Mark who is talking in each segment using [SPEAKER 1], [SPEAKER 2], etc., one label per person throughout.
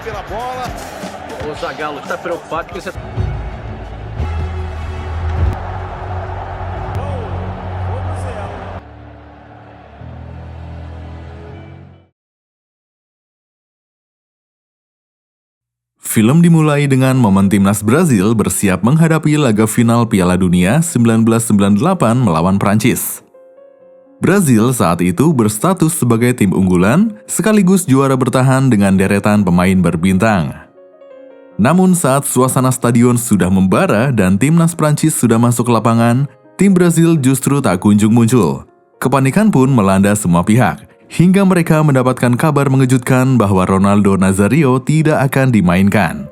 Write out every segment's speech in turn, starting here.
[SPEAKER 1] pela bola.
[SPEAKER 2] O Zagallo está preocupado com esse...
[SPEAKER 3] Film dimulai dengan momen timnas Brazil bersiap menghadapi laga final Piala Dunia 1998 melawan Prancis. Brazil saat itu berstatus sebagai tim unggulan, sekaligus juara bertahan dengan deretan pemain berbintang. Namun saat suasana stadion sudah membara dan timnas Prancis sudah masuk ke lapangan, tim Brazil justru tak kunjung muncul. Kepanikan pun melanda semua pihak, hingga mereka mendapatkan kabar mengejutkan bahwa Ronaldo Nazário tidak akan dimainkan.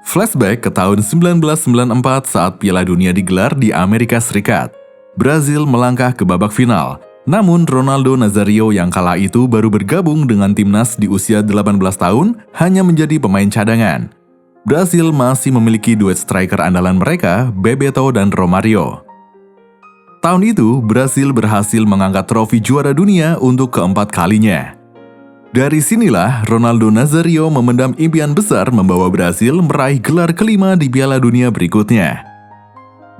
[SPEAKER 3] Flashback ke tahun 1994 saat Piala Dunia digelar di Amerika Serikat. Brazil melangkah ke babak final, namun Ronaldo Nazário yang kala itu baru bergabung dengan timnas di usia 18 tahun hanya menjadi pemain cadangan. Brazil masih memiliki duet striker andalan mereka, Bebeto dan Romario. Tahun itu, Brazil berhasil mengangkat trofi juara dunia untuk keempat kalinya. Dari sinilah, Ronaldo Nazário memendam impian besar membawa Brazil meraih gelar kelima di Piala Dunia berikutnya.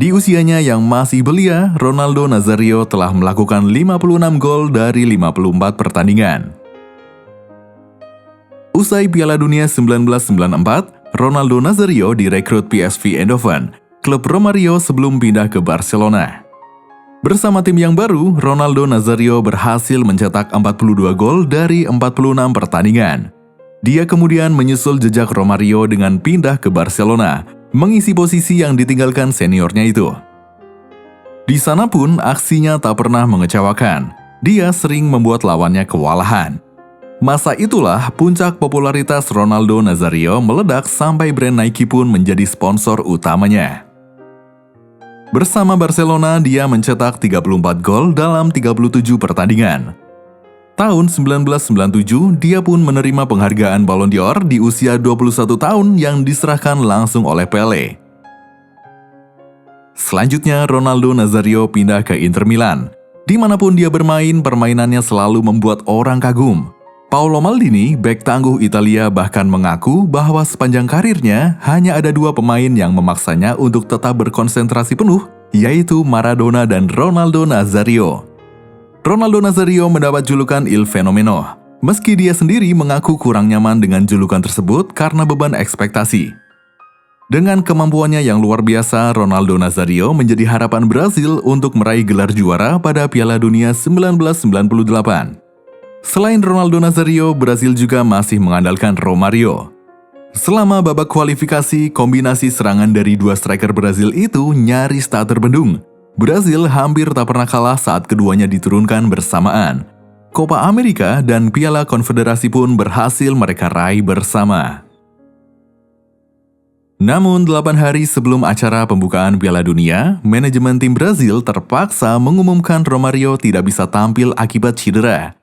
[SPEAKER 3] Di usianya yang masih belia, Ronaldo Nazário telah melakukan 56 gol dari 54 pertandingan. Usai Piala Dunia 1994, Ronaldo Nazário direkrut PSV Eindhoven, klub Romario sebelum pindah ke Barcelona. Bersama tim yang baru, Ronaldo Nazário berhasil mencetak 42 gol dari 46 pertandingan. Dia kemudian menyusul jejak Romario dengan pindah ke Barcelona, mengisi posisi yang ditinggalkan seniornya itu. Di sana pun aksinya tak pernah mengecewakan. Dia sering membuat lawannya kewalahan. Masa itulah puncak popularitas Ronaldo Nazário meledak sampai brand Nike pun menjadi sponsor utamanya. Bersama Barcelona, dia mencetak 34 gol dalam 37 pertandingan. Tahun 1997, dia pun menerima penghargaan Ballon d'Or di usia 21 tahun yang diserahkan langsung oleh Pelé. Selanjutnya, Ronaldo Nazário pindah ke Inter Milan. Dimanapun dia bermain, permainannya selalu membuat orang kagum. Paolo Maldini, bek tangguh Italia, bahkan mengaku bahwa sepanjang karirnya hanya ada dua pemain yang memaksanya untuk tetap berkonsentrasi penuh, yaitu Maradona dan Ronaldo Nazário. Ronaldo Nazário mendapat julukan Il Fenomeno, meski dia sendiri mengaku kurang nyaman dengan julukan tersebut karena beban ekspektasi. Dengan kemampuannya yang luar biasa, Ronaldo Nazário menjadi harapan Brazil untuk meraih gelar juara pada Piala Dunia 1998. Selain Ronaldo Nazário, Brazil juga masih mengandalkan Romario. Selama babak kualifikasi, kombinasi serangan dari dua striker Brazil itu nyaris tak terbendung. Brazil hampir tak pernah kalah saat keduanya diturunkan bersamaan. Copa America dan Piala Konfederasi pun berhasil mereka raih bersama. Namun 8 hari sebelum acara pembukaan Piala Dunia, manajemen tim Brazil terpaksa mengumumkan Romario tidak bisa tampil akibat cedera.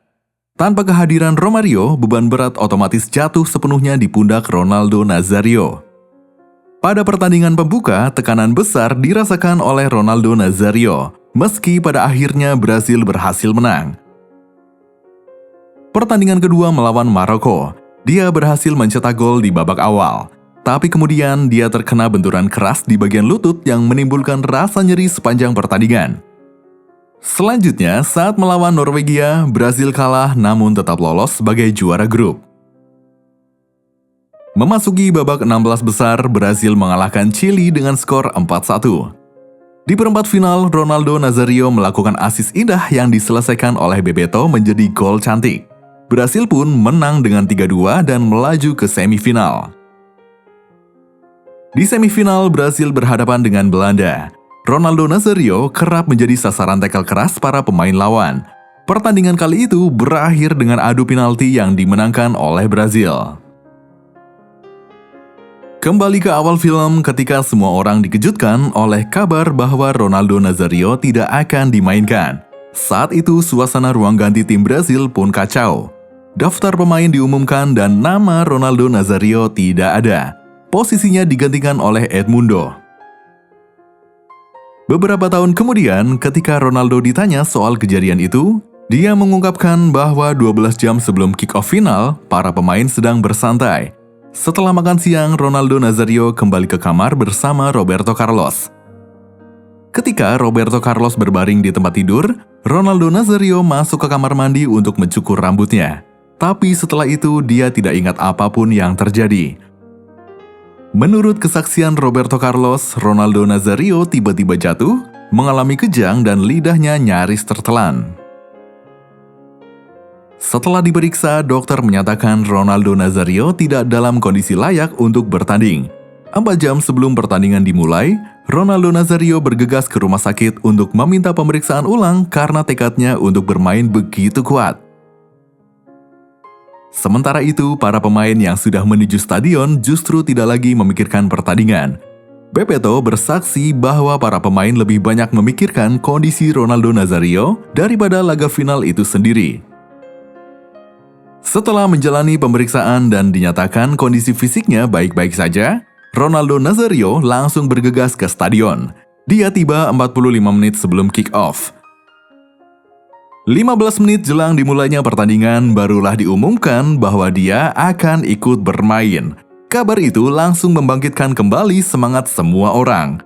[SPEAKER 3] Tanpa kehadiran Romario, beban berat otomatis jatuh sepenuhnya di pundak Ronaldo Nazário. Pada pertandingan pembuka, tekanan besar dirasakan oleh Ronaldo Nazário, meski pada akhirnya Brazil berhasil menang. Pertandingan kedua melawan Maroko, dia berhasil mencetak gol di babak awal. Tapi kemudian dia terkena benturan keras di bagian lutut yang menimbulkan rasa nyeri sepanjang pertandingan. Selanjutnya, saat melawan Norwegia, Brazil kalah namun tetap lolos sebagai juara grup. Memasuki babak 16 besar, Brazil mengalahkan Chili dengan skor 4-1. Di perempat final, Ronaldo Nazário melakukan assist indah yang diselesaikan oleh Bebeto menjadi gol cantik. Brazil pun menang dengan 3-2 dan melaju ke semifinal. Di semifinal, Brazil berhadapan dengan Belanda. Ronaldo Nazário kerap menjadi sasaran tackle keras para pemain lawan. Pertandingan kali itu berakhir dengan adu penalti yang dimenangkan oleh Brazil. Kembali ke awal film ketika semua orang dikejutkan oleh kabar bahwa Ronaldo Nazário tidak akan dimainkan. Saat itu suasana ruang ganti tim Brazil pun kacau. Daftar pemain diumumkan dan nama Ronaldo Nazário tidak ada. Posisinya digantikan oleh Edmundo. Beberapa tahun kemudian ketika Ronaldo ditanya soal kejadian itu, Dia mengungkapkan bahwa 12 jam sebelum kick-off final, para pemain sedang bersantai. Setelah makan siang, Ronaldo Nazario kembali ke kamar bersama Roberto Carlos. Ketika Roberto Carlos berbaring di tempat tidur, Ronaldo Nazario masuk ke kamar mandi untuk mencukur rambutnya. Tapi setelah itu dia tidak ingat apapun yang terjadi. Menurut kesaksian Roberto Carlos, Ronaldo Nazario tiba-tiba jatuh, mengalami kejang dan lidahnya nyaris tertelan. Setelah diperiksa, dokter menyatakan Ronaldo Nazario tidak dalam kondisi layak untuk bertanding. 4 jam sebelum pertandingan dimulai, Ronaldo Nazario bergegas ke rumah sakit untuk meminta pemeriksaan ulang karena tekadnya untuk bermain begitu kuat. Sementara itu, para pemain yang sudah menuju stadion justru tidak lagi memikirkan pertandingan. Bebeto bersaksi bahwa para pemain lebih banyak memikirkan kondisi Ronaldo Nazario daripada laga final itu sendiri. Setelah menjalani pemeriksaan dan dinyatakan kondisi fisiknya baik-baik saja, Ronaldo Nazario langsung bergegas ke stadion. Dia tiba 45 menit sebelum kick-off. 15 menit jelang dimulainya pertandingan, barulah diumumkan bahwa dia akan ikut bermain. Kabar itu langsung membangkitkan kembali semangat semua orang.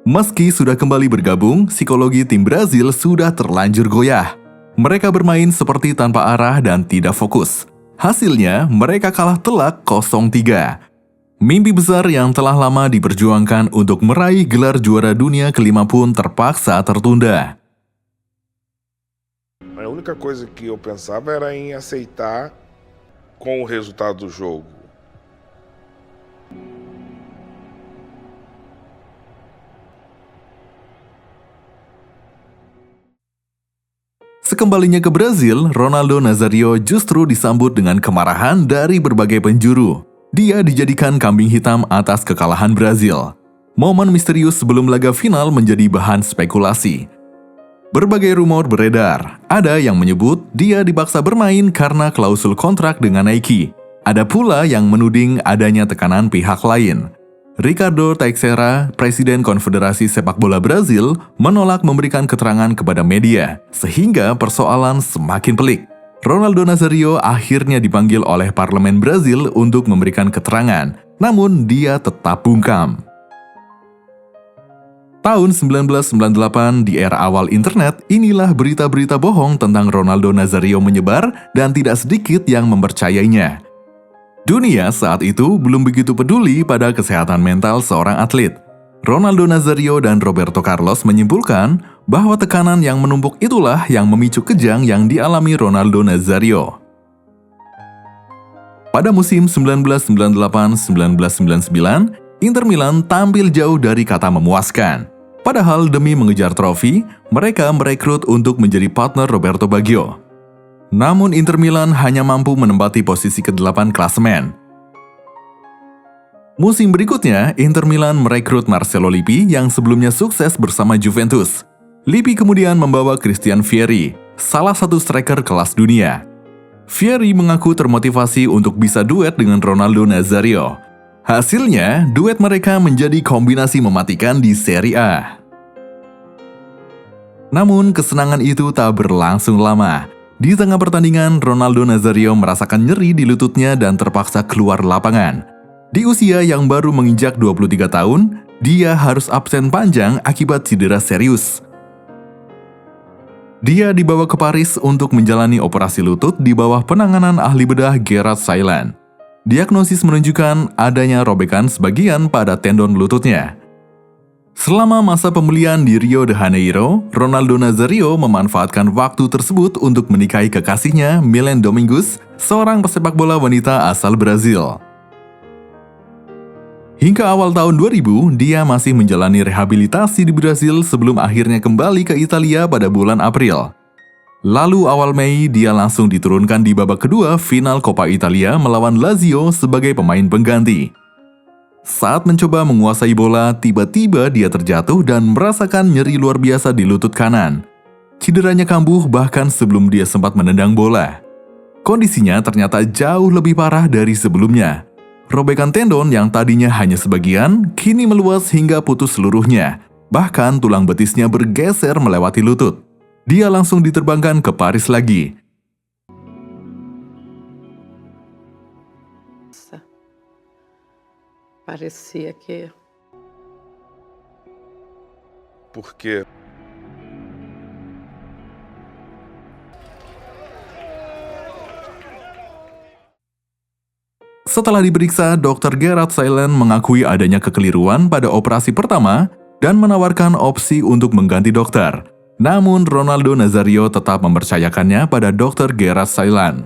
[SPEAKER 3] Meski sudah kembali bergabung, psikologi tim Brazil sudah terlanjur goyah. Mereka bermain seperti tanpa arah dan tidak fokus. Hasilnya, mereka kalah telak 0-3. Mimpi besar yang telah lama diperjuangkan untuk meraih gelar juara dunia kelima pun terpaksa tertunda.
[SPEAKER 1] A única coisa que eu pensava era em aceitar com o resultado do jogo.
[SPEAKER 3] Sekembalinya ke Brazil, Ronaldo Nazario justru disambut dengan kemarahan dari berbagai penjuru. Dia dijadikan kambing hitam atas kekalahan Brazil. Momen misterius sebelum laga final menjadi bahan spekulasi. Berbagai rumor beredar. Ada yang menyebut dia dipaksa bermain karena klausul kontrak dengan Nike. Ada pula yang menuding adanya tekanan pihak lain. Ricardo Teixeira, Presiden Konfederasi Sepak Bola Brazil, menolak memberikan keterangan kepada media, sehingga persoalan semakin pelik. Ronaldo Nazario akhirnya dipanggil oleh Parlemen Brazil untuk memberikan keterangan, namun dia tetap bungkam. Tahun 1998, di era awal internet, inilah berita-berita bohong tentang Ronaldo Nazario menyebar dan tidak sedikit yang mempercayainya. Dunia saat itu belum begitu peduli pada kesehatan mental seorang atlet. Ronaldo Nazario dan Roberto Carlos menyimpulkan bahwa tekanan yang menumpuk itulah yang memicu kejang yang dialami Ronaldo Nazario. Pada musim 1998-1999, Inter Milan tampil jauh dari kata memuaskan. Padahal demi mengejar trofi, mereka merekrut untuk menjadi partner Roberto Baggio. Namun Inter Milan hanya mampu menempati posisi ke-8 klasemen. Musim berikutnya, Inter Milan merekrut Marcelo Lippi yang sebelumnya sukses bersama Juventus. Lippi kemudian membawa Christian Vieri, salah satu striker kelas dunia. Vieri mengaku termotivasi untuk bisa duet dengan Ronaldo Nazario. Hasilnya, duet mereka menjadi kombinasi mematikan di Serie A. Namun, kesenangan itu tak berlangsung lama. Di tengah pertandingan, Ronaldo Nazario merasakan nyeri di lututnya dan terpaksa keluar lapangan. Di usia yang baru menginjak 23 tahun, dia harus absen panjang akibat cedera serius. Dia dibawa ke Paris untuk menjalani operasi lutut di bawah penanganan ahli bedah Gerard Sailan. Diagnosis menunjukkan adanya robekan sebagian pada tendon lututnya. Selama masa pemulihan di Rio de Janeiro, Ronaldo Nazario memanfaatkan waktu tersebut untuk menikahi kekasihnya, Milen Domingues, seorang pesepak bola wanita asal Brazil. Hingga awal tahun 2000, dia masih menjalani rehabilitasi di Brazil sebelum akhirnya kembali ke Italia pada bulan April. Lalu awal Mei, dia langsung diturunkan di babak kedua final Coppa Italia melawan Lazio sebagai pemain pengganti. Saat mencoba menguasai bola, tiba-tiba dia terjatuh dan merasakan nyeri luar biasa di lutut kanan. Cederanya kambuh bahkan sebelum dia sempat menendang bola. Kondisinya ternyata jauh lebih parah dari sebelumnya. Robekan tendon yang tadinya hanya sebagian, kini meluas hingga putus seluruhnya. Bahkan tulang betisnya bergeser melewati lutut. Dia langsung diterbangkan ke Paris lagi.
[SPEAKER 4] Parecia que
[SPEAKER 1] Porque
[SPEAKER 3] Setelah diperiksa, Dr. Gerard Seilen mengakui adanya kekeliruan pada operasi pertama dan menawarkan opsi untuk mengganti dokter. Namun, Ronaldo Nazario tetap mempercayakannya pada Dr. Gerard Seilen.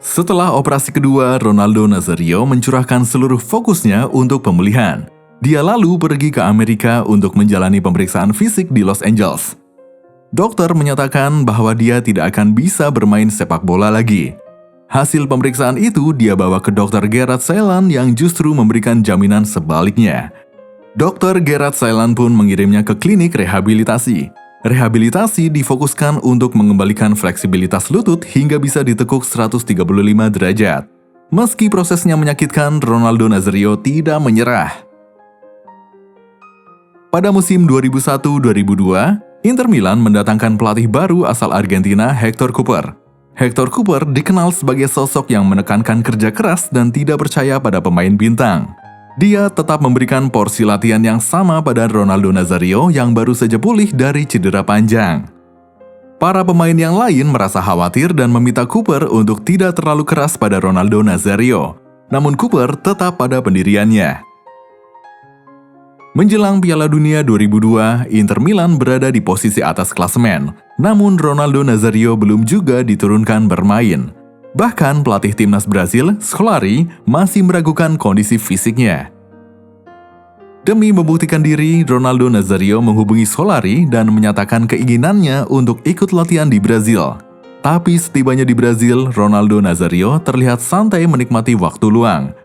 [SPEAKER 3] Setelah operasi kedua, Ronaldo Nazario mencurahkan seluruh fokusnya untuk pemulihan. Dia lalu pergi ke Amerika untuk menjalani pemeriksaan fisik di Los Angeles. Dokter menyatakan bahwa dia tidak akan bisa bermain sepak bola lagi. Hasil pemeriksaan itu dia bawa ke Dr. Gerard Seilen yang justru memberikan jaminan sebaliknya. Dr. Gerard Seilen pun mengirimnya ke klinik rehabilitasi. Rehabilitasi difokuskan untuk mengembalikan fleksibilitas lutut hingga bisa ditekuk 135 derajat. Meski prosesnya menyakitkan, Ronaldo Nazario tidak menyerah. Pada musim 2001-2002, Inter Milan mendatangkan pelatih baru asal Argentina, Hector Cooper. Hector Cooper dikenal sebagai sosok yang menekankan kerja keras dan tidak percaya pada pemain bintang. Dia tetap memberikan porsi latihan yang sama pada Ronaldo Nazario yang baru saja pulih dari cedera panjang. Para pemain yang lain merasa khawatir dan meminta Cooper untuk tidak terlalu keras pada Ronaldo Nazario. Namun Cooper tetap pada pendiriannya. Menjelang Piala Dunia 2002, Inter Milan berada di posisi atas klasemen. Namun Ronaldo Nazario belum juga diturunkan bermain. Bahkan pelatih timnas Brasil, Scolari, masih meragukan kondisi fisiknya. Demi membuktikan diri, Ronaldo Nazario menghubungi Scolari dan menyatakan keinginannya untuk ikut latihan di Brasil. Tapi setibanya di Brasil, Ronaldo Nazario terlihat santai menikmati waktu luang.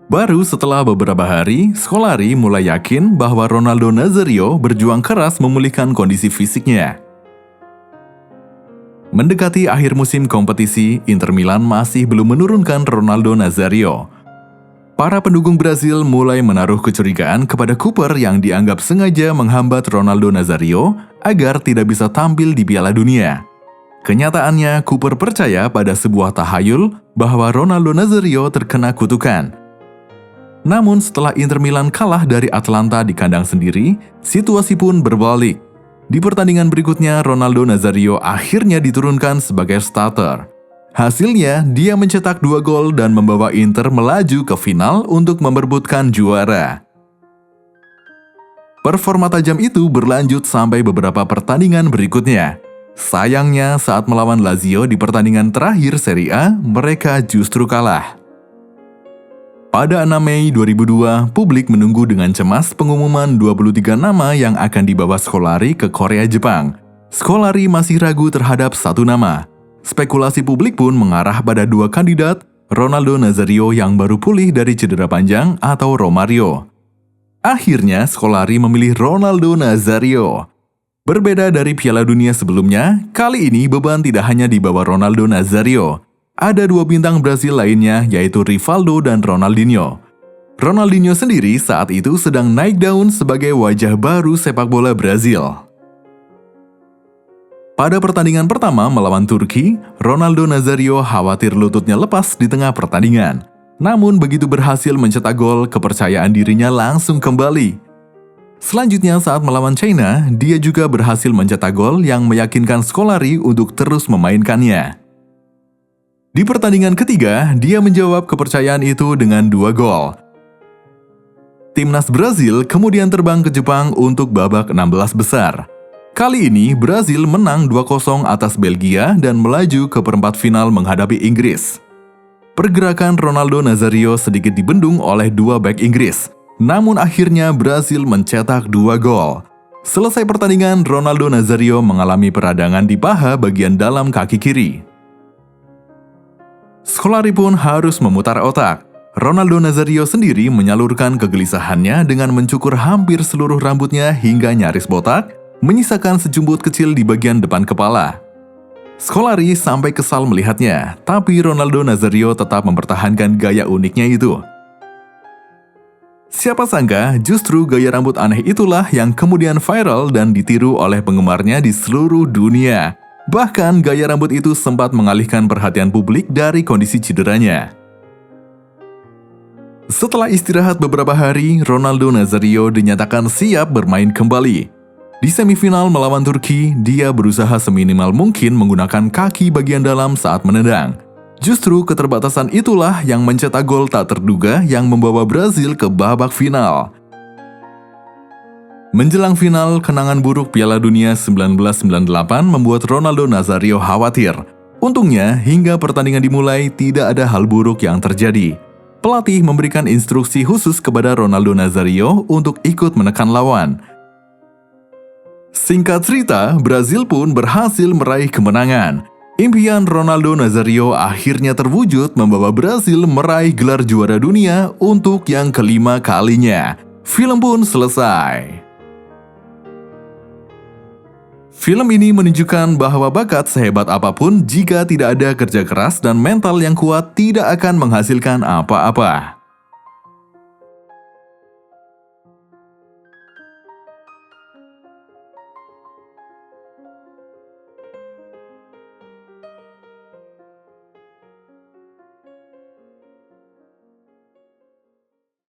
[SPEAKER 3] Baru setelah beberapa hari, Scolari mulai yakin bahwa Ronaldo Nazario berjuang keras memulihkan kondisi fisiknya. Mendekati akhir musim kompetisi, Inter Milan masih belum menurunkan Ronaldo Nazario. Para pendukung Brasil mulai menaruh kecurigaan kepada Cooper yang dianggap sengaja menghambat Ronaldo Nazario agar tidak bisa tampil di Piala Dunia. Kenyataannya, Cooper percaya pada sebuah tahayul bahwa Ronaldo Nazario terkena kutukan. Namun setelah Inter Milan kalah dari Atlanta di kandang sendiri, situasi pun berbalik. Di pertandingan berikutnya, Ronaldo Nazario akhirnya diturunkan sebagai starter. Hasilnya, dia mencetak 2 gol dan membawa Inter melaju ke final untuk memperebutkan juara. Performa tajam itu berlanjut sampai beberapa pertandingan berikutnya. Sayangnya, saat melawan Lazio di pertandingan terakhir Serie A, mereka justru kalah. Pada 6 Mei 2002, publik menunggu dengan cemas pengumuman 23 nama yang akan dibawa Scolari ke Korea Jepang. Scolari masih ragu terhadap satu nama. Spekulasi publik pun mengarah pada 2 kandidat, Ronaldo Nazario yang baru pulih dari cedera panjang atau Romario. Akhirnya, Scolari memilih Ronaldo Nazario. Berbeda dari Piala Dunia sebelumnya, kali ini beban tidak hanya dibawa Ronaldo Nazario. Ada 2 bintang Brasil lainnya, yaitu Rivaldo dan Ronaldinho. Ronaldinho sendiri saat itu sedang naik daun sebagai wajah baru sepak bola Brasil. Pada pertandingan pertama melawan Turki, Ronaldo Nazario khawatir lututnya lepas di tengah pertandingan. Namun begitu berhasil mencetak gol, kepercayaan dirinya langsung kembali. Selanjutnya saat melawan China, dia juga berhasil mencetak gol yang meyakinkan Scolari untuk terus memainkannya. Di pertandingan ketiga, dia menjawab kepercayaan itu dengan 2 gol. Timnas Brasil kemudian terbang ke Jepang untuk babak 16 besar. Kali ini, Brasil menang 2-0 atas Belgia dan melaju ke perempat final menghadapi Inggris. Pergerakan Ronaldo Nazario sedikit dibendung oleh 2 bek Inggris. Namun akhirnya Brasil mencetak 2 gol. Selesai pertandingan, Ronaldo Nazario mengalami peradangan di paha bagian dalam kaki kiri. Scolari pun harus memutar otak. Ronaldo Nazario sendiri menyalurkan kegelisahannya dengan mencukur hampir seluruh rambutnya hingga nyaris botak, menyisakan sejumput kecil di bagian depan kepala. Scolari sampai kesal melihatnya, tapi Ronaldo Nazario tetap mempertahankan gaya uniknya itu. Siapa sangka justru gaya rambut aneh itulah yang kemudian viral dan ditiru oleh penggemarnya di seluruh dunia. Bahkan gaya rambut itu sempat mengalihkan perhatian publik dari kondisi cederanya. Setelah istirahat beberapa hari, Ronaldo Nazario dinyatakan siap bermain kembali. Di semifinal melawan Turki, dia berusaha seminimal mungkin menggunakan kaki bagian dalam saat menendang. Justru keterbatasan itulah yang mencetak gol tak terduga yang membawa Brazil ke babak final. Menjelang final, kenangan buruk Piala Dunia 1998 membuat Ronaldo Nazario khawatir. Untungnya, hingga pertandingan dimulai tidak ada hal buruk yang terjadi. Pelatih memberikan instruksi khusus kepada Ronaldo Nazario untuk ikut menekan lawan. Singkat cerita, Brazil pun berhasil meraih kemenangan. Impian Ronaldo Nazario akhirnya terwujud membawa Brazil meraih gelar juara dunia untuk yang kelima kalinya. Film pun selesai. Film ini menunjukkan bahwa bakat sehebat apapun jika tidak ada kerja keras dan mental yang kuat tidak akan menghasilkan apa-apa.